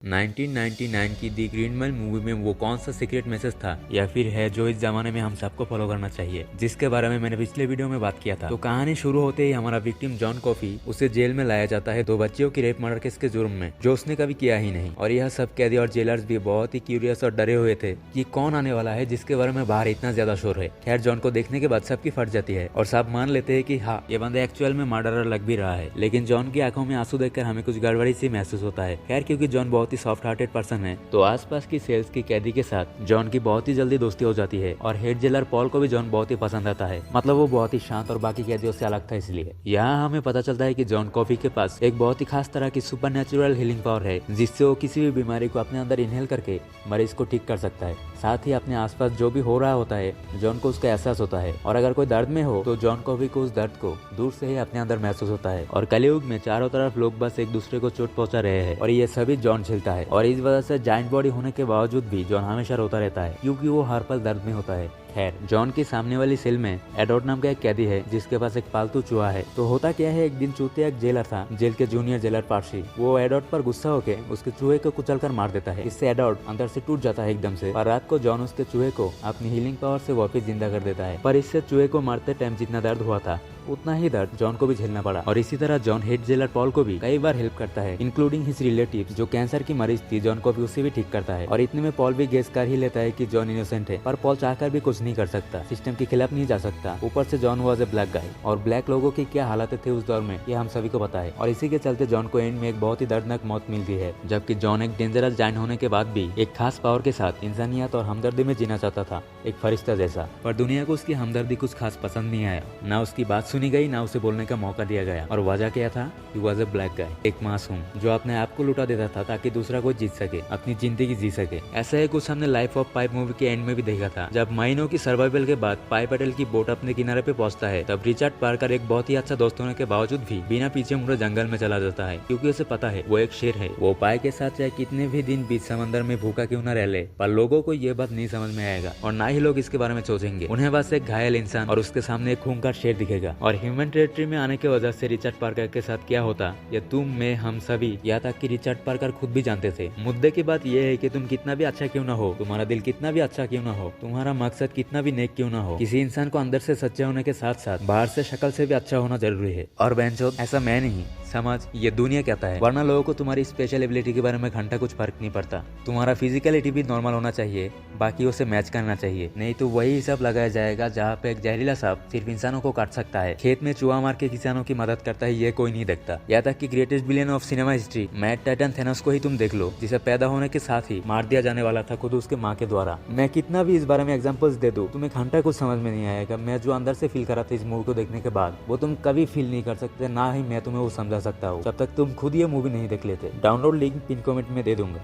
1999 की दी green mile movie में वो कौन सा सीक्रेट मैसेज था या फिर है जो इस जमाने में हम सबको फॉलो करना चाहिए, जिसके बारे में मैंने पिछले वीडियो में बात किया था। तो कहानी शुरू होते ही हमारा विक्टिम जॉन कॉफी उसे जेल में लाया जाता है 2 बच्चियों की रेप मर्डर केस के जुर्म में, जो उसने कभी किया ही नहीं। और यह सब कैदी और जेलर्स भी बहुत ही क्यूरियस और डरे हुए थे कि कौन आने वाला है जिसके बारे में बाहर इतना ज्यादा शोर है। खैर, जॉन को देखने के बाद सबकी फट जाती है और सब मान लेते हैं कि हाँ, ये बंदा एक्चुअल में मर्डरर लग भी रहा है। लेकिन जॉन की आंखों में आंसू देखकर हमें कुछ गड़बड़ी सी महसूस होता है। खैर, क्योंकि जॉन बहुत ही सॉफ्ट हार्टेड पर्सन है, तो आसपास की सेल्स की कैदी के साथ जॉन की बहुत ही जल्दी दोस्ती हो जाती है और हेड जेलर पॉल को भी जॉन बहुत ही पसंद आता है। मतलब वो बहुत ही शांत और बाकी कैदियों से अलग था। इसलिए यहाँ हमें पता चलता है कि जॉन कॉफी के पास एक बहुत ही खास तरह की सुपर नेचुरल हीलिंग पावर है, जिससे वो किसी भी बीमारी को अपने अंदर इनहेल करके मरीज को ठीक कर सकता है। साथ ही अपने आसपास जो भी हो रहा होता है जॉन को उसका एहसास होता है, और अगर कोई दर्द में हो तो जॉन कॉफी को उस दर्द को दूर से ही अपने अंदर महसूस होता है। और कलयुग में चारों तरफ लोग बस एक दूसरे को चोट पहुंचा रहे हैं और ये सभी जॉन झेलता है। और इस वजह से जाइंट बॉडी होने के बावजूद भी जॉन हमेशा रोता रहता है, क्योंकि वो हर पल दर्द में होता है। खैर, जॉन की सामने वाली सेल में एडवर्ड नाम का एक कैदी है जिसके पास एक पालतू चूहा है। तो होता क्या है, एक दिन चूतिया एक जेलर था, जेल के जूनियर जेलर पार्सी, वो एडवर्ड पर गुस्सा होकर उसके चूहे को कुचलकर मार देता है। इससे एडवर्ड अंदर से टूट जाता है एकदम से, और रात को जॉन उसके चूहे को अपनी हीलिंग पावर से वापस जिंदा कर देता है। पर इससे चूहे को मारते टाइम जितना दर्द हुआ था उतना ही दर्द जॉन को भी झेलना पड़ा। और इसी तरह जॉन हेड जेलर पॉल को भी कई बार हेल्प करता है, इंक्लूडिंग हिज रिलेटिव्स जो कैंसर की मरीज थी। जॉन को भी उसे भी ठीक करता है, और इतने में पॉल भी गेस कर ही लेता है कि जॉन इनोसेंट है। पर पॉल चाहकर भी कुछ नहीं कर सकता, सिस्टम के खिलाफ नहीं जा सकता। ऊपर से John was a black guy, और ब्लैक लोगों की क्या हालत थे उस दौर में ये हम सभी को पता है। और इसी के चलते जॉन को एंड में एक बहुत ही दर्दनाक मौत मिलती है, जबकि जॉन एक डेंजरस जाइंट होने के बाद भी एक खास पावर के साथ इंसानियत और हमदर्दी में जीना चाहता था, एक फरिश्ता जैसा। पर दुनिया को उसकी हमदर्दी कुछ खास पसंद नहीं आया, ना उसकी बात सुनी गई, ना उसे बोलने का मौका दिया गया। और वजह क्या था? He was a black guy, एक मासूम जो अपने आप को लुटा देता था ताकि दूसरा कोई जीत सके, अपनी जिंदगी जी सके। ऐसा ही कुछ हमने लाइफ ऑफ पाई मूवी के एंड में भी देखा था, जब महीनों की सर्वाइवल के बाद पाई पटेल की बोट अपने किनारे पे पहुंचता है, तब रिचर्ड पार्कर एक बहुत ही अच्छा दोस्त होने के बावजूद भी बिना पीछे मुड़े जंगल में चला जाता है, क्योंकि उसे पता है वो एक शेर है। वो पाई के साथ चाहे कितने भी दिन बीच समंदर में भूखा क्यों न रह ले, पर लोगों को ये बात नहीं समझ में आएगा, और ना ही लोग इसके बारे में सोचेंगे। उन्हें बस एक घायल इंसान और उसके सामने एक खूंखार शेर दिखेगा। और ह्यूमन टेरिटरी में आने की वजह से रिचर्ड पार्कर के साथ क्या होता ये तुम, मैं, हम सभी, यहाँ तक कि रिचर्ड पार्कर खुद भी जानते थे। मुद्दे की बात यह है कि तुम कितना भी अच्छा क्यों ना हो, तुम्हारा दिल कितना भी अच्छा क्यों ना हो, तुम्हारा मकसद कितना भी नेक क्यों ना हो, किसी इंसान को अंदर से सच्चा होने के साथ साथ बाहर से शक्ल से भी अच्छा होना जरूरी है। और बेंचोद, ऐसा मैं नहीं, समाज, ये दुनिया कहता है। वरना लोगों को तुम्हारी स्पेशल एबिलिटी के बारे में घंटा कुछ फर्क नहीं पड़ता। तुम्हारा फिजिकलिटी भी नॉर्मल होना चाहिए, बाकी उसे मैच करना चाहिए, नहीं तो वही हिसाब लगाया जाएगा जहाँ पे एक जहरीला सांप सिर्फ इंसानों को काट सकता है, खेत में चूहा मार के किसानों की मदद करता है, ये कोई नहीं देखता। यहाँ तक कि greatest villain of cinema history mad Titan Thanos को ही तुम देख लो, जिसे पैदा होने के साथ ही मार दिया जाने वाला था खुद उसके माँ के द्वारा। मैं कितना भी इस बारे में एग्जांपल्स दे दूं, तुम्हें घंटा कुछ समझ में नहीं आएगा। मैं जो अंदर से फील करा था इस मूवी को देखने के बाद, वो तुम कभी फील नहीं कर सकते, ना ही मैं तुम्हें वो समझा सकता हूँ, जब तक तुम खुद ये मूवी नहीं देख लेते। डाउनलोड लिंक पिन कमेंट में दे दूंगा।